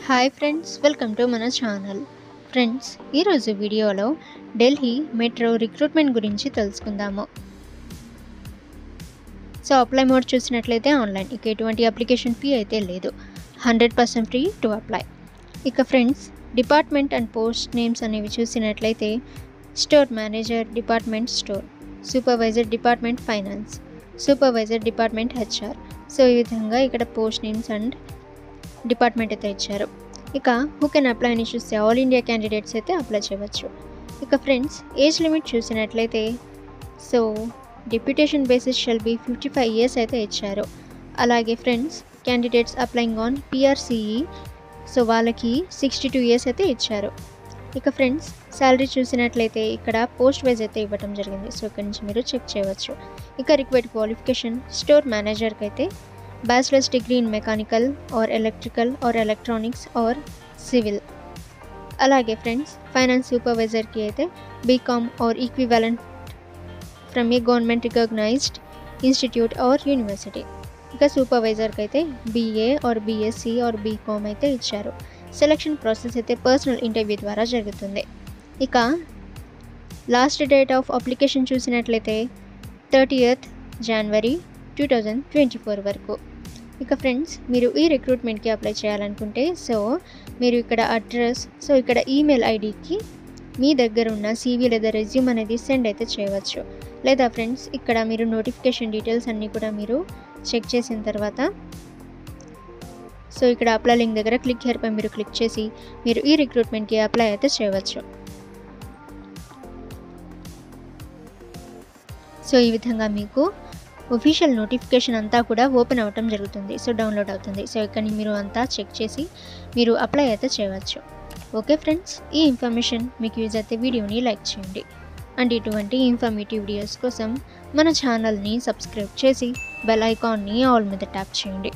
Hi friends, welcome to మన channel. Friends, ఈరోజు వీడియోలో ఢిల్లీ మెట్రో రిక్రూట్మెంట్ గురించి తెలుసుకుందాము. సో అప్లై మోడ్ చూసినట్లయితే ఆన్లైన్, ఇక ఎటువంటి అప్లికేషన్ ఫీ అయితే లేదు. 100% ఫ్రీ టు అప్లై. ఇక friends, department and post names అనేవి చూసినట్లయితే store manager department store, supervisor department finance, supervisor department HR. So ఈ విధంగా ఇక్కడ పోస్ట్ నేమ్స్ అండ్ డిపార్ట్మెంట్ అయితే ఇచ్చారు. ఇక హూ కెన్ అప్లై అని చూస్తే ఆల్ ఇండియా క్యాండిడేట్స్ అయితే అప్లై చేయవచ్చు. ఇక ఫ్రెండ్స్, ఏజ్ లిమిట్ చూసినట్లయితే so deputation basis shall be 55 years అయితే ఇచ్చారు. అలాగే friends, candidates applying on P R C E so వాళ్ళకి 62 years అయితే ఇచ్చారు. ఇక ఫ్రెండ్స్, శాలరీ చూసినట్లయితే ఇక్కడ పోస్ట్ వైజ్ అయితే ఇవ్వడం జరిగింది. సో ఇక్కడ నుంచి మీరు చెక్ చేయవచ్చు. ఇక రిక్వైర్డ్ క్వాలిఫికేషన్ స్టోర్ మేనేజర్కి అయితే bachelors degree in mechanical or electrical or electronics or civil. అలాగే ఫ్రెండ్స్, ఫైనాన్స్ సూపర్వైజర్కి అయితే BCom or equivalent from a government recognized institute or university. ఇక సూపర్వైజర్కి అయితే BA or BSc or BCom అయితే ఇచ్చారు. సెలక్షన్ ప్రాసెస్ అయితే పర్సనల్ ఇంటర్వ్యూ ద్వారా జరుగుతుంది. ఇక లాస్ట్ డేట్ ఆఫ్ అప్లికేషన్ చూసినట్లయితే 30th January 2024 వరకు. ఇక ఫ్రెండ్స్, మీరు ఈ రిక్రూట్మెంట్కి అప్లై చేయాలనుకుంటే సో మీరు ఇక్కడ అడ్రస్ సో ఇక్కడ ఈమెయిల్ ఐడికి మీ దగ్గర ఉన్న CV లేదా రెజ్యూమ్ అనేది సెండ్ అయితే చేయవచ్చు. లేదా ఫ్రెండ్స్, ఇక్కడ మీరు నోటిఫికేషన్ డీటెయిల్స్ అన్నీ కూడా మీరు చెక్ చేసిన తర్వాత సో ఇక్కడ అప్లై లింక్ దగ్గర క్లిక్ హియర్ పై మీరు క్లిక్ చేసి మీరు ఈ రిక్రూట్మెంట్కి అప్లై అయితే చేయవచ్చు. సో ఈ విధంగా మీకు ఒఫీషియల్ నోటిఫికేషన్ అంతా కూడా ఓపెన్ అవ్వటం జరుగుతుంది. సో డౌన్లోడ్ అవుతుంది. సో ఇక్కడ మీరు అంతా చెక్ చేసి మీరు అప్లై అయితే చేయవచ్చు. ఓకే ఫ్రెండ్స్, ఈ ఇన్ఫర్మేషన్ మీకు యూజ్ అయితే వీడియోని లైక్ చేయండి. అండ్ ఇటువంటి ఇన్ఫర్మేటివ్ వీడియోస్ కోసం మన ఛానల్ని సబ్స్క్రైబ్ చేసి బెల్ ఐకాన్ని ఆల్ మీద ట్యాప్ చేయండి.